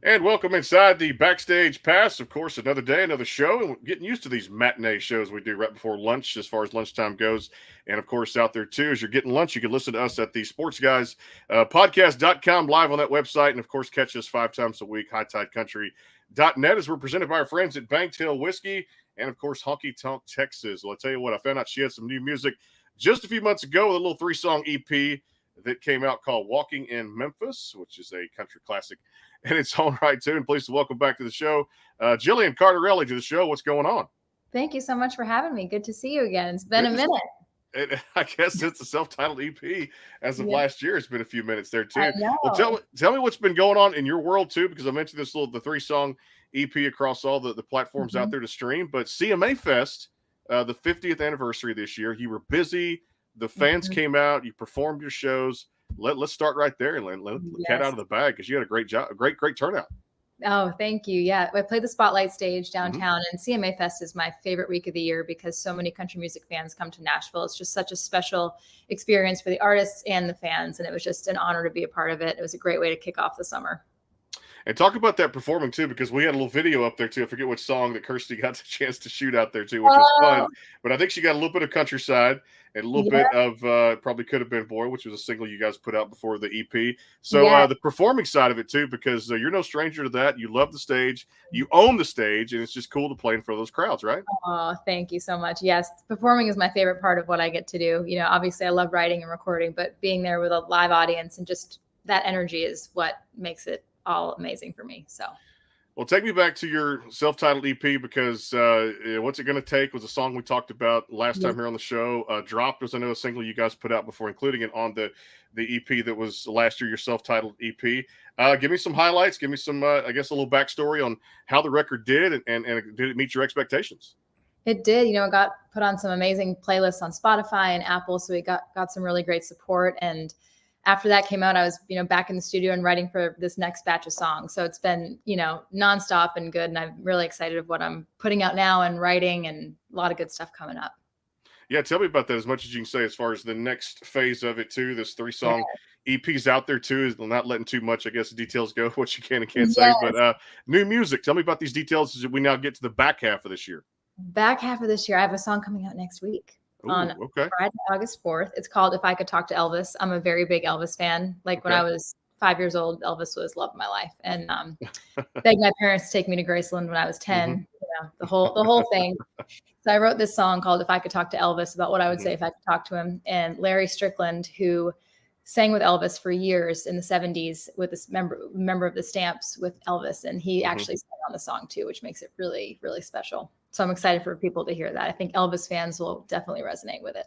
And welcome inside the Backstage Pass. Of course, another day, another show, and we're getting used to these matinee shows we do right before lunch as far as lunchtime goes. And of course, out there too, as you're getting lunch, you can listen to us at the Sports Guys podcast.com live on that website. And of course, catch us 5 times a week, hightidecountry.net, as we're presented by our friends at Banktail Whiskey and of course, Honky Tonk Texas. Well, I'll tell you what, I found out she had some new music just a few months ago with a little 3-song EP that came out called Walking in Memphis, which is a country classic in its own right, too. And pleased to welcome back to the show, Jillian Cardarelli to the show. What's going on? Thank you so much for having me. Good to see you again. It's been a minute. I guess it's a self-titled EP as of last year. It's been a few minutes there, too. I know. Well, tell me what's been going on in your world, too, because I mentioned the 3-song EP across all the platforms out there to stream. But CMA Fest, the 50th anniversary this year, you were busy. The fans came out. You performed your shows. Let's start right there and let the cat out of the bag, because you had a great job, a great turnout. Oh, thank you. Yeah, I played the Spotlight stage downtown, and CMA Fest is my favorite week of the year because so many country music fans come to Nashville. It's just such a special experience for the artists and the fans, and it was just an honor to be a part of it. It was a great way to kick off the summer. And talk about that performing, too, because we had a little video up there, too. I forget which song that Kirsty got the chance to shoot out there, too, which was fun. But I think she got a little bit of countryside and a little bit of Probably Could Have Been Boy, which was a single you guys put out before the EP. So the performing side of it, too, because you're no stranger to that. You love the stage. You own the stage, and it's just cool to play in front of those crowds, right? Oh, thank you so much. Yes, performing is my favorite part of what I get to do. You know, obviously I love writing and recording, but being there with a live audience and just that energy is what makes it all amazing for me. So, well, take me back to your self-titled EP, because What's It Gonna Take was a song we talked about last time here on the show. Dropped was, I know, a single you guys put out before including it on the EP that was last year, your self-titled EP. Give me some highlights. Give me some, I guess, a little backstory on how the record did, and did it meet your expectations? It did. You know, it got put on some amazing playlists on Spotify and Apple, so we got some really great support. And after that came out, I was, back in the studio and writing for this next batch of songs. So it's been, nonstop and good. And I'm really excited of what I'm putting out now and writing, and a lot of good stuff coming up. Yeah, tell me about that as much as you can say, as far as the next phase of it, too. This 3-song EP's out there, too. Is not letting too much, I guess, details go, what you can and can't say. But new music. Tell me about these details as we now get to the back half of this year. Back half of this year, I have a song coming out next week. On Friday, August 4th. It's called If I Could Talk to Elvis. I'm a very big Elvis fan. When I was 5 years old, Elvis was love of my life. And begged my parents to take me to Graceland when I was 10, the whole thing. So I wrote this song called If I Could Talk to Elvis, about what I would say if I could talk to him. And Larry Strickland, who sang with Elvis for years in the 70s with this member of the Stamps with Elvis. And he actually sang on the song too, which makes it really, really special. So I'm excited for people to hear that. I think Elvis fans will definitely resonate with it.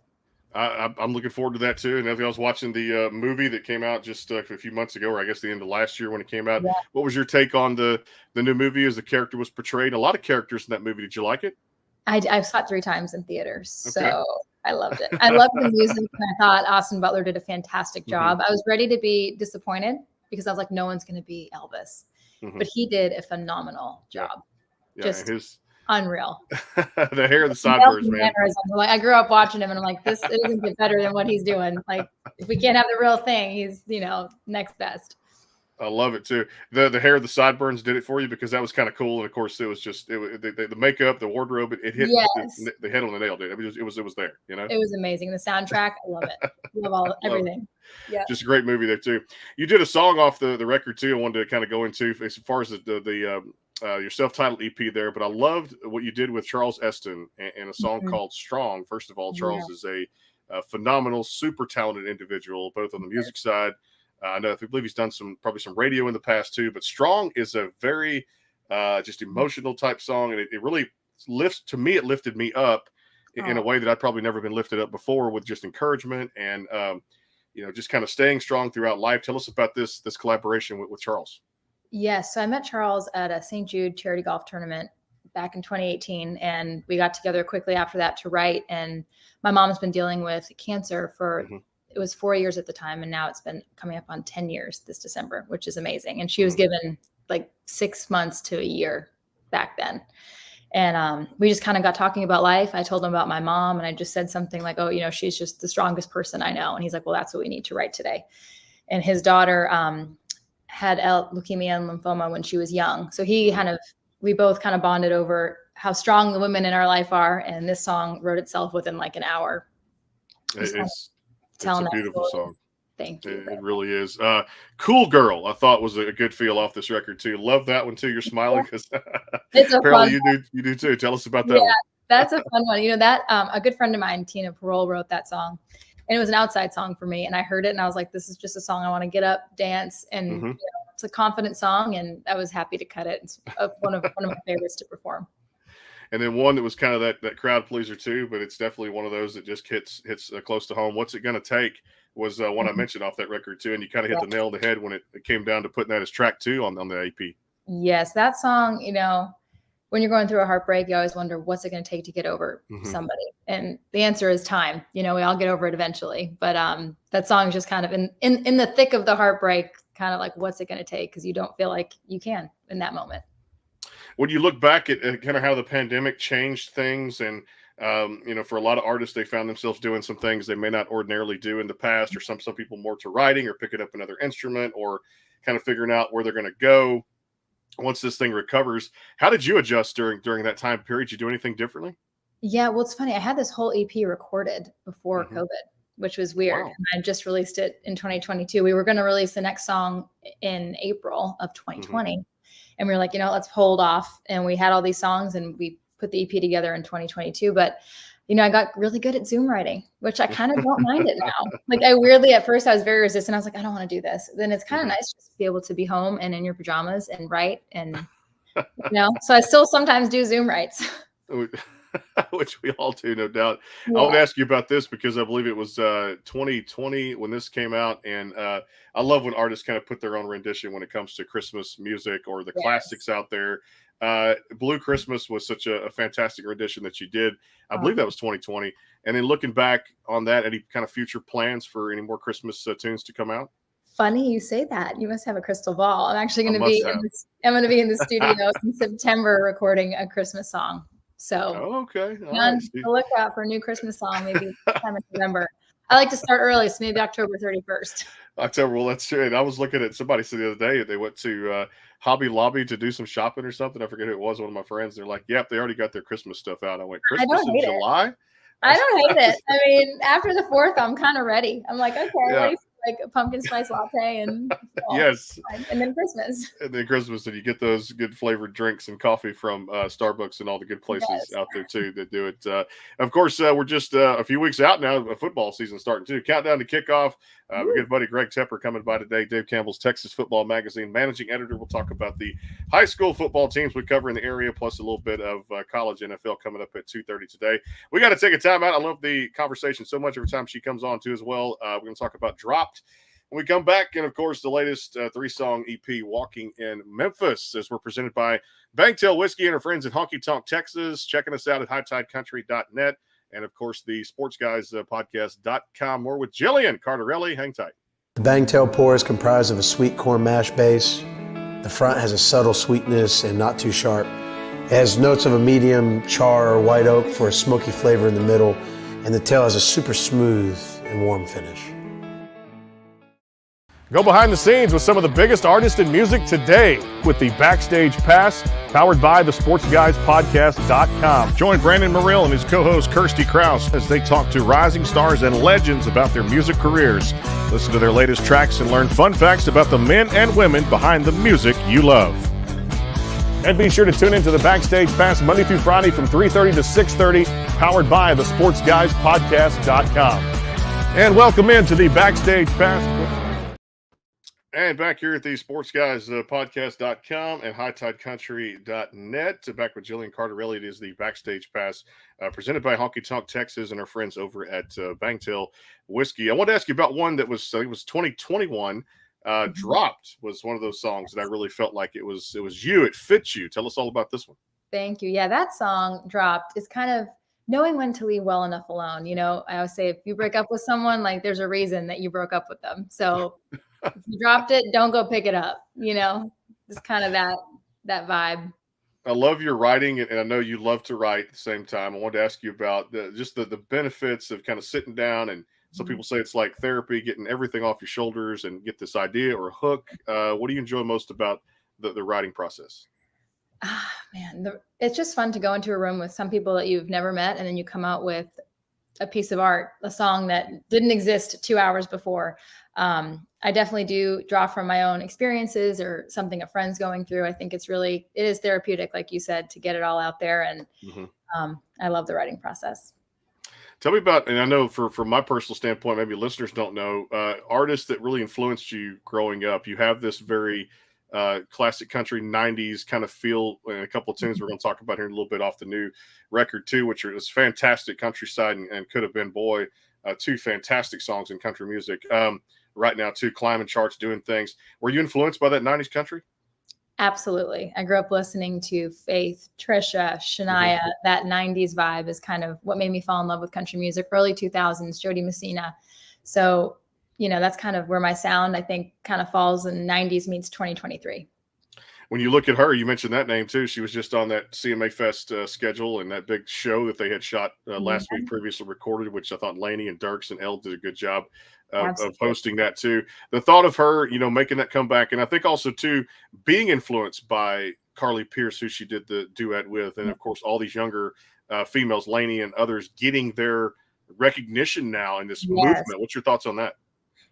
I'm looking forward to that, too. And I was watching the movie that came out just a few months ago, or I guess the end of last year when it came out. Yeah. What was your take on the new movie as the character was portrayed? A lot of characters in that movie. Did you like it? I saw it 3 times in theaters, so I loved it. I loved the music, and I thought Austin Butler did a fantastic job. I was ready to be disappointed because I was like, no one's going to be Elvis. But he did a phenomenal job. Yeah, unreal. The hair and the sideburns, man. Like, I grew up watching him, and I'm like, this doesn't get better than what he's doing. Like, if we can't have the real thing, he's, next best. I love it too. The hair, the sideburns did it for you, because that was kind of cool. And of course, it was just the makeup, the wardrobe. It hit the head on the nail, dude. It was there. It was amazing. The soundtrack, I love it. Love everything. Yeah, just a great movie there too. You did a song off the record too. I wanted to kind of go into as far as your self-titled EP there, but I loved what you did with Charles Esten and a song called Strong. First of all, Charles is a phenomenal, super talented individual, both on the music side. I believe he's done probably some radio in the past too, but Strong is a very just emotional type song. And it really lifted me up in a way that I'd probably never been lifted up before, with just encouragement and, just kind of staying strong throughout life. Tell us about this collaboration with Charles. Yes. So I met Charles at a St. Jude charity golf tournament back in 2018. And we got together quickly after that to write. And my mom's been dealing with cancer for, it was 4 years at the time. And now it's been coming up on 10 years this December, which is amazing. And she was given like 6 months to a year back then. And we just kind of got talking about life. I told him about my mom, and I just said something like, oh, she's just the strongest person I know. And he's like, well, that's what we need to write today. And his daughter, had leukemia and lymphoma when she was young. So we both kind of bonded over how strong the women in our life are. And this song wrote itself within like an hour. It's a beautiful song. Thank you. It really is. Cool Girl, I thought was a good feel off this record too. Love that one too. You're smiling because apparently you do too. Tell us about that one. That's a fun one. You know, that a good friend of mine, Tina Parole, wrote that song. And it was an outside song for me. And I heard it and I was like, this is just a song I want to get up, dance. And you know, it's a confident song. And I was happy to cut it. It's one of my favorites to perform. And then one that was kind of that crowd pleaser too, but it's definitely one of those that just hits close to home. What's It Gonna Take was one I mentioned off that record too. And you kind of hit the nail on the head when it came down to putting that as track 2 on the AP. Yes, that song, you know, when you're going through a heartbreak, you always wonder what's it going to take to get over somebody. And the answer is time. You know, we all get over it eventually. But that song is just kind of in the thick of the heartbreak, kind of like, what's it going to take? Because you don't feel like you can in that moment. When you look back at kind of how the pandemic changed things and, you know, for a lot of artists, they found themselves doing some things they may not ordinarily do in the past, or some people more to writing or picking up another instrument or kind of figuring out where they're going to go once this thing recovers. How did you adjust during that time period? Did you do anything differently? Yeah, well, it's funny. I had this whole EP recorded before COVID, which was weird. Wow. I just released it in 2022. We were going to release the next song in April of 2020. And we were like, you know, let's hold off. And we had all these songs and we put the EP together in 2022. But, you know, I got really good at Zoom writing, which I kind of don't mind it now. Like at first I was very resistant. I was like, I don't want to do this. Then it's kind of nice just to be able to be home and in your pajamas and write. And, you know, so I still sometimes do Zoom writes. Which we all do, no doubt. Yeah. I want to ask you about this because I believe it was 2020 when this came out. And I love when artists kind of put their own rendition when it comes to Christmas music or the classics out there. Blue Christmas was such a fantastic rendition that you did. I believe that was 2020. And then looking back on that, any kind of future plans for any more Christmas tunes to come out? Funny you say that. You must have a crystal ball. I'm actually going to be in the studio in September recording a Christmas song. So on the lookout for a new Christmas song, maybe sometime in November. I like to start early, so maybe October 31st. October, well, that's true. And I was looking at somebody said the other day, they went to Hobby Lobby to do some shopping or something. I forget who it was, one of my friends. They're like, yep, they already got their Christmas stuff out. I went, Christmas in July? I don't hate it. I mean, after the 4th, I'm kind of ready. I'm like, okay, like a pumpkin spice latte and and then Christmas. And then Christmas, and you get those good flavored drinks and coffee from Starbucks and all the good places out there too that do it. Of course, we're just a few weeks out now. Football season starting too. Countdown to kickoff. My good buddy Greg Tepper coming by today. Dave Campbell's Texas Football Magazine managing editor. We'll talk about the high school football teams we cover in the area, plus a little bit of college NFL coming up at 2:30 today. We got to take a time out. I love the conversation so much every time she comes on too as well. We're going to talk about Dropped when we come back, and of course the latest 3-song EP, Walking in Memphis, as we're presented by Bangtail Whiskey and our friends at Honky Tonk Texas. Checking us out at hightidecountry.net. And, of course, the sportsguys.podcast.com. More with Jillian Cardarelli. Hang tight. The Bangtail pour is comprised of a sweet corn mash base. The front has a subtle sweetness and not too sharp. It has notes of a medium char or white oak for a smoky flavor in the middle. And the tail has a super smooth and warm finish. Go behind the scenes with some of the biggest artists in music today with the Backstage Pass, powered by the sportsguyspodcast.com. Join Brandon Morrill and his co-host Kirsty Krause as they talk to rising stars and legends about their music careers. Listen to their latest tracks and learn fun facts about the men and women behind the music you love. And be sure to tune into the Backstage Pass Monday through Friday from 3:30 to 6:30, powered by the sportsguyspodcast.com. And welcome into the Backstage Pass. And back here at the sportsguys.podcast.com and hightidecountry.net. Back with Jillian Cardarelli. It is the Backstage Pass presented by Honky Tonk Texas and our friends over at Bangtail Whiskey. I want to ask you about one that was, I think it was 2021. Dropped was one of those songs that I really felt like it was you. It fits you. Tell us all about this one. Thank you. Yeah, that song, Dropped, is kind of knowing when to leave well enough alone. You know, I always say if you break up with someone, like there's a reason that you broke up with them. So if you dropped it, don't go pick it up. You know, it's kind of that vibe. I love your writing, and I know you love to write at the same time. I wanted to ask you about the benefits of kind of sitting down and Some people say it's like therapy, getting everything off your shoulders and get this idea or hook. What do you enjoy most about the writing process? Man, it's just fun to go into a room with some people that you've never met, and then you come out with a piece of art, a song that didn't exist 2 hours before. I definitely do draw from my own experiences or something a friend's going through. I think it is therapeutic, like you said, to get it all out there. And I love the writing process. Tell me about, and I know from my personal standpoint, maybe listeners don't know, artists that really influenced you growing up. You have this very classic country 90s kind of feel and a couple of tunes we're going to talk about here in a little bit off the new record too, which is fantastic. Countryside and Could Have Been Boy, two fantastic songs in country music right now too, climbing charts, doing things. Were you influenced by that 90s country? Absolutely. I grew up listening to Faith, Trisha, Shania. That 90s vibe is kind of what made me fall in love with country music. Early 2000s, Jody Messina. So, that's kind of where my sound, I think, kind of falls in 90s meets 2023. When you look at her, you mentioned that name too. She was just on that CMA Fest schedule and that big show that they had shot last week, previously recorded, which I thought Lainey and Dirks and Elle did a good job of hosting that too. The thought of her, making that comeback, and I think also too being influenced by Carly Pearce, who she did the duet with, and of course all these younger females, Lainey and others, getting their recognition now in this movement. What's your thoughts on that?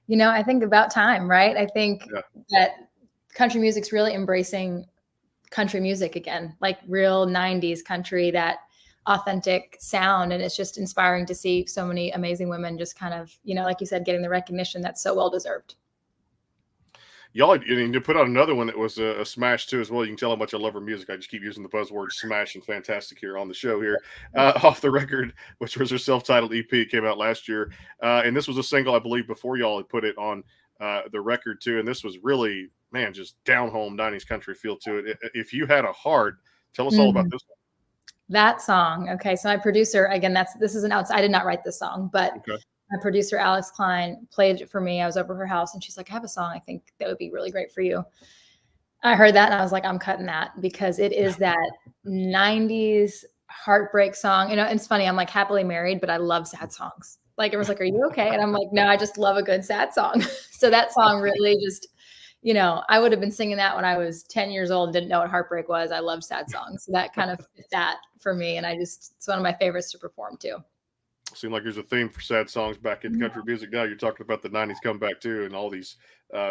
I think about time, right? I think that country music's really embracing country music again, like real 90s country, that authentic sound. And it's just inspiring to see so many amazing women just kind of, like you said, getting the recognition that's so well deserved. Y'all, to put out another one that was a smash too as well. You can tell how much I love her music. I just keep using the buzzword smash and fantastic here on the show here. Off the Record, which was her self-titled EP, came out last year. And this was a single, I believe, before y'all had put it on the record too. And this was really, man, just down home 90s country feel to it. If You Had a Heart, tell us all about this one. That song. Okay. So my producer, again, this is an outside. I did not write this song, but my producer, Alex Klein, played it for me. I was over her house and she's like, I have a song I think that would be really great for you. I heard that and I was like, I'm cutting that, because it is that 90s heartbreak song. It's funny. I'm like happily married, but I love sad songs. Like everyone's like, are you okay? And I'm like, no, I just love a good sad song. So that song really just, I would have been singing that when I was 10 years old and didn't know what heartbreak was. I love sad songs. So that kind of fit that for me. And it's one of my favorites to perform too. Seemed like there's a theme for sad songs back in country music now. You're talking about the 90s comeback too, and all these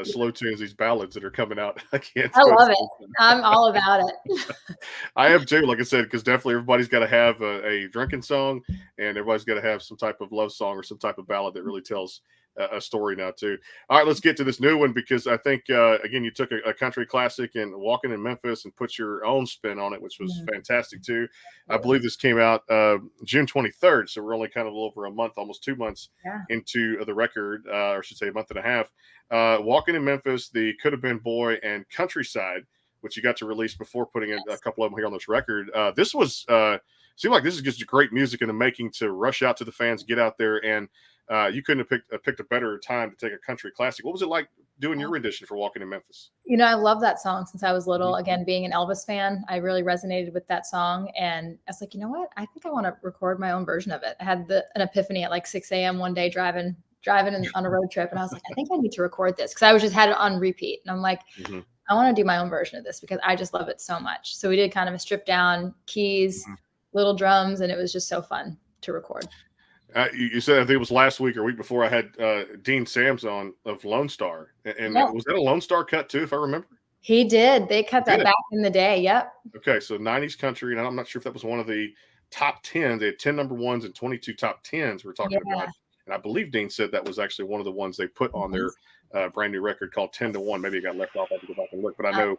slow tunes, these ballads that are coming out. I love it. I'm all about it. I am too, like I said, because definitely everybody's got to have a drinking song, and everybody's got to have some type of love song or some type of ballad that really tells a story now too. All right, let's get to this new one, because I think again, you took a country classic and Walking in Memphis and put your own spin on it, which was fantastic too. I believe this came out June 23rd, so we're only kind of a little over a month, almost 2 months into the record, or I should say a month and a half. Walking in Memphis, the Could Have Been Boy, and Countryside, which you got to release before putting in a couple of them here on this record. This was seemed like this is just great music in the making to rush out to the fans, get out there, and you couldn't have picked a better time to take a country classic. What was it like doing your rendition for Walking in Memphis? I love that song since I was little. Again, being an Elvis fan, I really resonated with that song. And I was like, you know what? I think I want to record my own version of it. I had an epiphany at like 6 a.m. one day driving on a road trip. And I was like, I think I need to record this, because I just had it on repeat. And I'm like, I want to do my own version of this because I just love it so much. So we did kind of a stripped down keys, little drums, and it was just so fun to record. You said, I think it was last week or week before, I had Dean Sams on of Lone Star. And was that a Lone Star cut too, if I remember? He did. They cut that back in the day. Yep. Okay. So 90s country. And I'm not sure if that was one of the top 10. They had 10 number ones and 22 top 10s we're talking about. And I believe Dean said that was actually one of the ones they put on their brand new record called 10-1. Maybe it got left off. I have to go back and look. But I know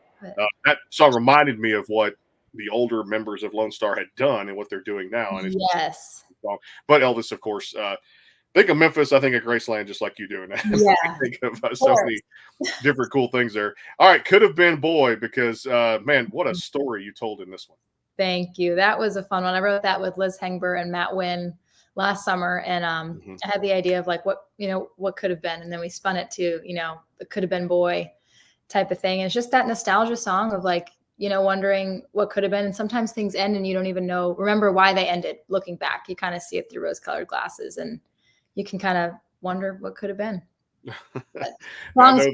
that song reminded me of what the older members of Lone Star had done and what they're doing now. And it's but Elvis, of course, think of Memphis, I think of Graceland, just like you do. I think of so many different cool things there. All right, Could Have Been Boy, because man, what a story you told in this one. Thank you. That was a fun one. I wrote that with Liz Hengber and Matt Wynn last summer, and I had the idea of like what could have been, and then we spun it to the Could Have Been Boy type of thing. And it's just that nostalgia song of like, wondering what could have been. And sometimes things end and you don't even remember why they ended. Looking back, you kind of see it through rose-colored glasses, and you can kind of wonder what could have been. Songs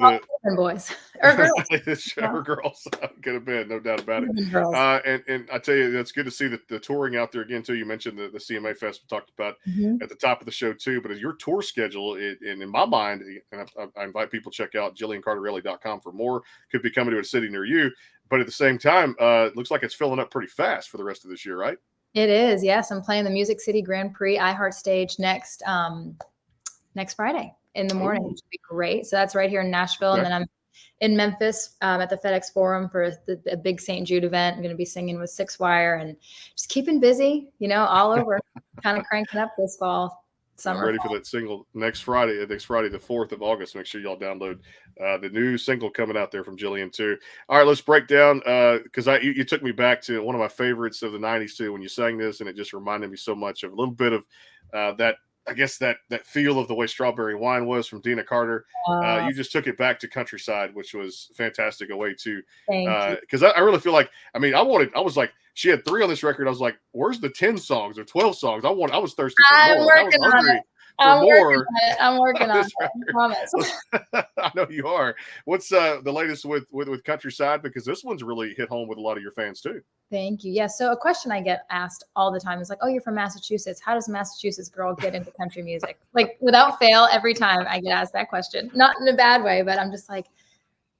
boys or girls. Or girls could have been, no doubt about it. And I tell you, it's good to see the touring out there again too. You mentioned the CMA Fest we talked about at the top of the show too. But as your tour schedule, and in my mind, and I invite people to check out JillianCardarelli.com for more. Could be coming to a city near you. But at the same time, it looks like it's filling up pretty fast for the rest of this year, right? It is. Yes, I'm playing the Music City Grand Prix iHeart Stage next Friday in the morning, which would be great. So that's right here in Nashville. And then I'm in Memphis at the FedEx Forum for a big St. Jude event. I'm going to be singing with Six Wire and just keeping busy, all over, kind of cranking up this fall. I'm ready for that single next Friday, the 4th of August. Make sure y'all download the new single coming out there from Jillian too. All right, let's break down because you took me back to one of my favorites of the 90s too when you sang this, and it just reminded me so much of a little bit of that. I guess that feel of the way Strawberry Wine was from Dina Carter. You just took it back to Countryside, which was fantastic a way to because I really feel like I was like she had 3 on this record. I was like, where's the 10 songs or 12 songs? I was thirsty for more. I was hungry for more. I'm working on it. I promise. I know you are. What's the latest with Countryside? Because this one's really hit home with a lot of your fans too. Thank you. Yeah. So a question I get asked all the time is like, oh, you're from Massachusetts. How does a Massachusetts girl get into country music? Like without fail, every time I get asked that question, not in a bad way, but I'm just like,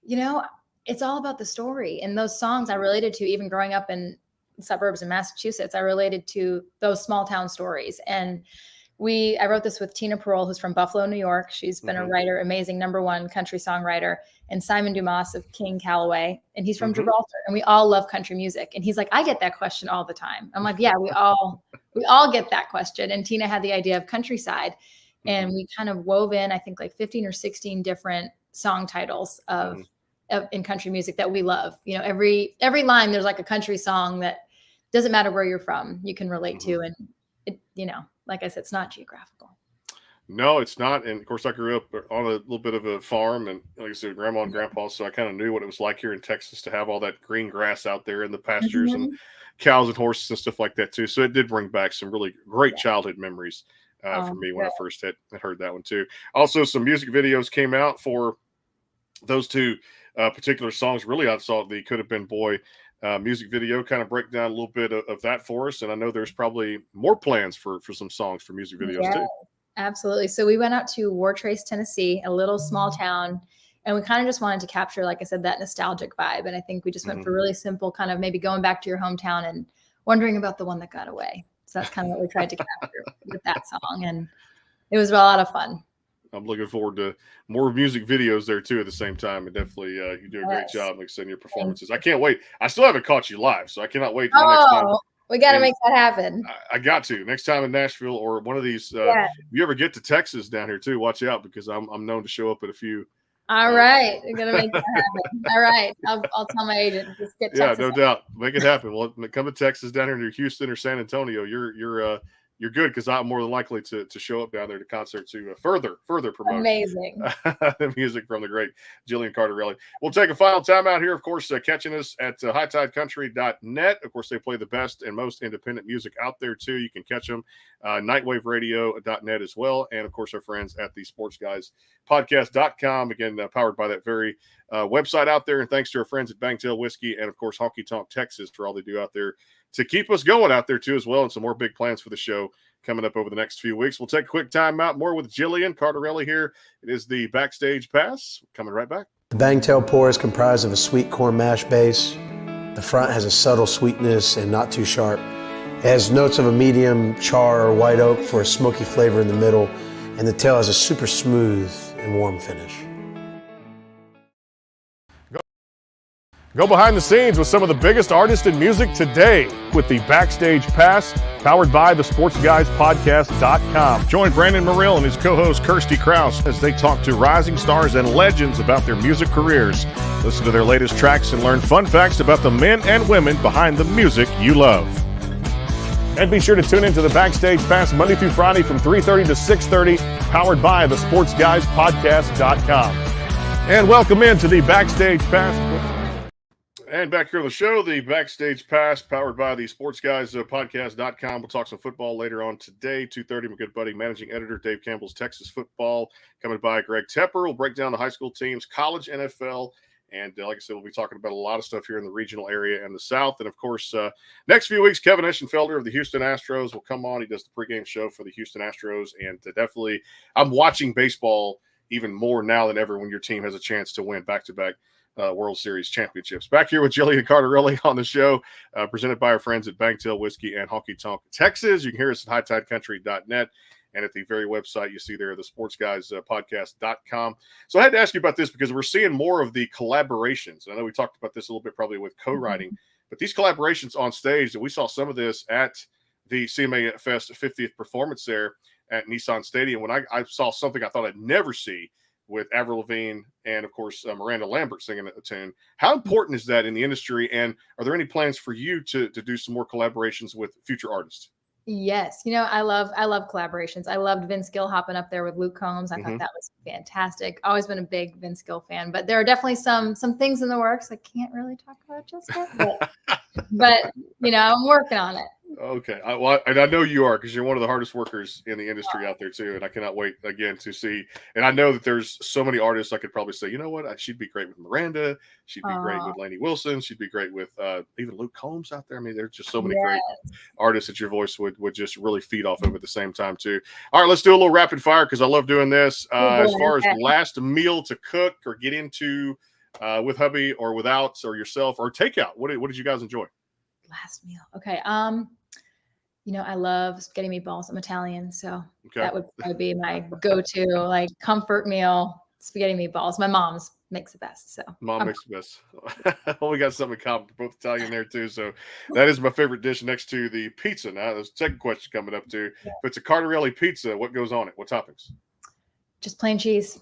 it's all about the story. And those songs I related to even growing up in suburbs in Massachusetts, I related to those small town stories. And I wrote this with Tina Parole, who's from Buffalo, New York. She's been a writer, amazing #1 country songwriter, and Simon Dumas of King Calloway, and he's from Gibraltar. And we all love country music. And he's like, I get that question all the time. I'm like, yeah, we all get that question. And Tina had the idea of Countryside, and we kind of wove in, I think, like 15 or 16 different song titles in country music that we love. Every line there's like a country song that doesn't matter where you're from, you can relate to, and it, like I said, it's not geographical. No, it's not. And of course, I grew up on a little bit of a farm, and like I said, grandma and grandpa, so I kind of knew what it was like here in Texas to have all that green grass out there in the pastures and cows and horses and stuff like that too. So it did bring back some really great childhood memories for me when I first had heard that one too. Also, some music videos came out for those two particular songs. Really, I saw the Could Have Been Boy music video, kind of break down a little bit of that for us. And I know there's probably more plans for some songs for music videos too. Absolutely. So we went out to Wartrace, Tennessee, a little small town, and we kind of just wanted to capture, like I said, that nostalgic vibe. And I think we just went for really simple, kind of maybe going back to your hometown and wondering about the one that got away. So that's kind of what we tried to capture with that song. And it was a lot of fun. I'm looking forward to more music videos there too at the same time. And definitely you do a great job extending your performances. I can't wait. I still haven't caught you live, so I cannot wait till the next time. We got to make that happen. I got to next time in Nashville or one of these. If you ever get to Texas down here too, watch out because I'm known to show up at a few. All right, we're gonna make that happen. All right, I'll tell my agent. Just get Texas. No doubt, make it happen. Well, come to Texas down here near Houston or San Antonio. You're good because I'm more than likely to show up down there to concert to further promote amazing the music from the great Jillian Cardarelli. We'll take a final time out here, of course, catching us at hightidecountry.net. Of course, they play the best and most independent music out there too. You can catch them nightwaveradio.net as well, and of course our friends at the sportsguyspodcast.com, again powered by that very website out there. And thanks to our friends at Bangtail Whiskey and of course Honky Tonk Texas for all they do out there to keep us going out there too as well, and some more big plans for the show coming up over the next few weeks. We'll take a quick time out, more with Jillian Cardarelli here. It is the Backstage Pass. Coming right back. The Bangtail pour is comprised of a sweet corn mash base. The front has a subtle sweetness and not too sharp. It has notes of a medium char or white oak for a smoky flavor in the middle, and the tail has a super smooth and warm finish. Go behind the scenes with some of the biggest artists in music today with the Backstage Pass, powered by the sportsguyspodcast.com. Join Brandon Morrill and his co-host Kirsty Krause as they talk to rising stars and legends about their music careers. Listen to their latest tracks and learn fun facts about the men and women behind the music you love. And be sure to tune into the Backstage Pass Monday through Friday from 3:30 to 6:30, powered by the sportsguyspodcast.com. And welcome into the Backstage Pass. And back here on the show, the Backstage Pass, powered by the Sports Guys Podcast.com. We'll talk some football later on today, 2:30. My good buddy, managing editor Dave Campbell's Texas Football, coming by Greg Tepper. We'll break down the high school teams, college, NFL, and like I said, we'll be talking about a lot of stuff here in the regional area and the South. And, of course, next few weeks, Kevin Eschenfelder of the Houston Astros will come on. He does the pregame show for the Houston Astros. And definitely, I'm watching baseball even more now than ever when your team has a chance to win back-to-back World Series championships. Back here with Jillian Cardarelli on the show, presented by our friends at Bangtail Whiskey and Honky Tonk Texas. You can hear us at hightidecountry.net and at the very website you see there, the sportsguyspodcast.com. So I had to ask you about this because we're seeing more of the collaborations. I know we talked about this a little bit probably with co-writing, but these collaborations on stage, and we saw some of this at the CMA Fest 50th performance there at Nissan Stadium when I saw something I thought I'd never see with Avril Lavigne and, of course, Miranda Lambert singing a tune. How important is that in the industry, and are there any plans for you to do some more collaborations with future artists? Yes. I love collaborations. I loved Vince Gill hopping up there with Luke Combs. I thought that was fantastic. Always been a big Vince Gill fan, but there are definitely some things in the works I can't really talk about just yet, but I'm working on it. Okay. And I know you are, because you're one of the hardest workers in the industry out there too. And I cannot wait again to see. And I know that there's so many artists I could probably say, you know what? She'd be great with Miranda. She'd be great with Lainey Wilson. She'd be great with even Luke Combs out there. I mean, there's just so many great artists that your voice would just really feed off of at the same time too. All right, let's do a little rapid fire because I love doing this. As far as last meal to cook or get into with hubby or without or yourself or takeout, what did you guys enjoy? Last meal. Okay. I love spaghetti meatballs. I'm Italian, so that would probably be my go-to comfort meal. Spaghetti meatballs. My mom's makes the best. So Mom makes the best. Well, we got something in common. We're both Italian there too. So that is my favorite dish next to the pizza. Now, there's a second question coming up too. If it's a Cardarelli pizza, what goes on it? What toppings? Just plain cheese.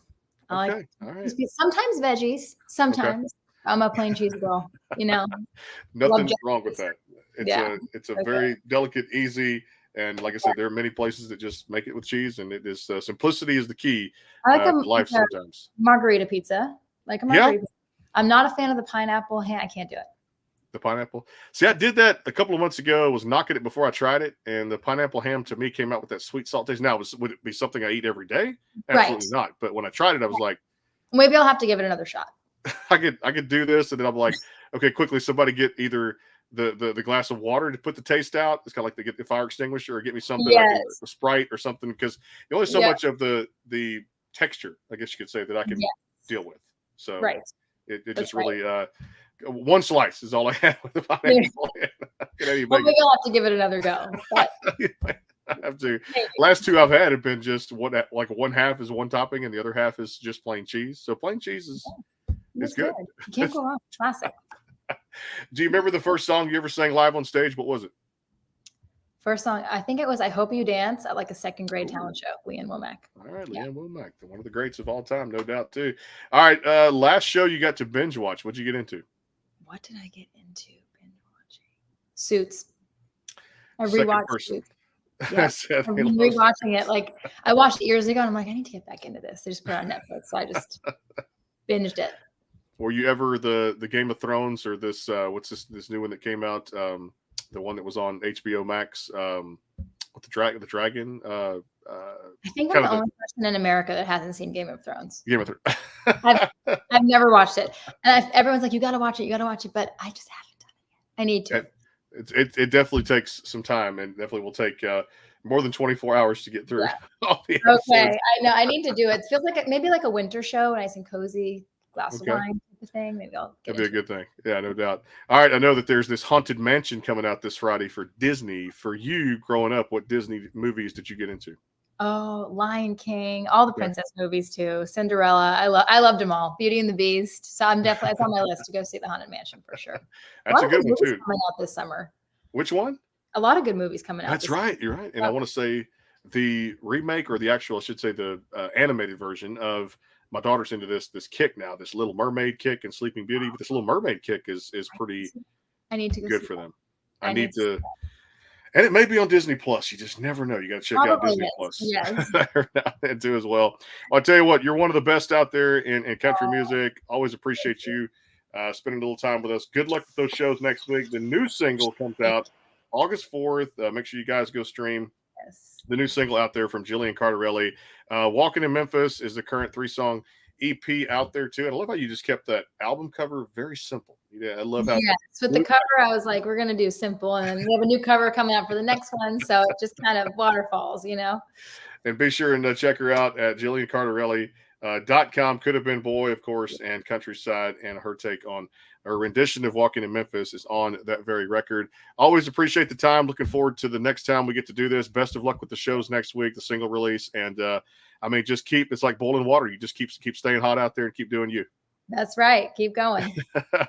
All right. Sometimes veggies. Sometimes I'm a plain cheese girl. Nothing wrong with that. It's a very delicate, easy, and like I said, there are many places that just make it with cheese, and it is simplicity is the key to life sometimes. Margarita pizza, like a margarita. I'm not a fan of the pineapple ham. I can't do it. The pineapple. See, I did that a couple of months ago. I was knocking it before I tried it, and the pineapple ham to me came out with that sweet salt taste. Now, would it be something I eat every day? Absolutely not. But when I tried it, I was like, maybe I'll have to give it another shot. I could do this, and then I'm like, okay, quickly, somebody get either the glass of water to put the taste out. It's kind of like to get the fire extinguisher, or get me something like a Sprite or something, because there's only so much of the texture, I guess you could say, that I can deal with. So it just really one slice is all I had with the pineapple. Maybe I'll have to give it another go. But I have to. Last two I've had have been just one half is one topping and the other half is just plain cheese. So plain cheese is good. You can't go wrong. Classic. Do you remember the first song you ever sang live on stage? What was it? First song, I think it was "I Hope You Dance" at a second grade talent show. Leanne Womack. All right, Leanne Womack, one of the greats of all time, no doubt too. All right, last show you got to binge watch. What'd you get into? What did I get into binge watching? Suits. I rewatched Suits. Yeah. I'm rewatching it. I watched it years ago, and I'm like, I need to get back into this. They just put it on Netflix, so I just binged it. Were you ever the Game of Thrones or this what's this new one that came out? The one that was on HBO Max with the dragon. I think I'm the only person in America that hasn't seen Game of Thrones. Game of Thrones. I've never watched it, and everyone's like, "You got to watch it," but I just haven't done it yet. I need to. It definitely takes some time, and definitely will take more than 24 hours to get through. Okay, I know. I need to do it. It feels like maybe like a winter show, nice and cozy, glass of wine type of thing. Maybe I'll get That'd be a good thing. Yeah, no doubt. All right, I know that there's this Haunted Mansion coming out this Friday for Disney. For you growing up, what Disney movies did you get into? Oh, Lion King, all the princess movies too. Cinderella. I loved them all. Beauty and the Beast. So it's on my list to go see the Haunted Mansion for sure. That's a good one too. Coming out this summer. Which one? A lot of good movies coming out. That's right. You're right. And I want to say the remake, or the actual, I should say, the animated version of. My daughter's into this kick now, this Little Mermaid kick and Sleeping Beauty. But this Little Mermaid kick is pretty. I need to go good for them. I need to. And it may be on Disney Plus. You just never know. You got to check out Disney Plus. Yes. And too as well. I'll tell you what, you're one of the best out there in country music. Always appreciate you spending a little time with us. Good luck with those shows next week. The new single comes out August 4th. Make sure you guys go stream the new single out there from Jillian Cardarelli. Walking in Memphis is the current 3-song EP out there too. And I love how you just kept that album cover very simple. Yeah, I love how. Yes, with the cover, I was like, we're gonna do simple, and then we have a new cover coming out for the next one, so it just kind of waterfalls, And be sure and check her out at JillianCardarelli.com. Could Have Been Boy, of course, and Countryside, and her take on her rendition of Walking in Memphis is on that very record. Always appreciate the time. Looking forward to the next time we get to do this. Best of luck with the shows next week, the single release, and just it's like boiling water. You just keep staying hot out there and keep doing you. That's right. Keep going.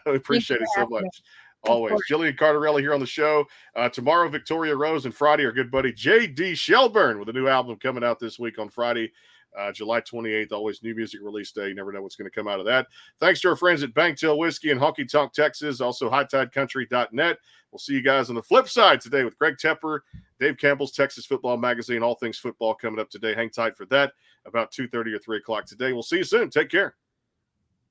We appreciate it so much. Always. Jillian Cardarelli here on the show. Tomorrow, Victoria Rose, and Friday, our good buddy J.D. Shelburne with a new album coming out this week on Friday, July 28th. Always new music release day. You never know what's going to come out of that. Thanks to our friends at Banktail Whiskey in Honky Tonk, Texas. Also, HighTideCountry.net. We'll see you guys on the flip side today with Greg Tepper, Dave Campbell's Texas Football Magazine. All things football coming up today. Hang tight for that about 2:30 or 3 o'clock today. We'll see you soon. Take care.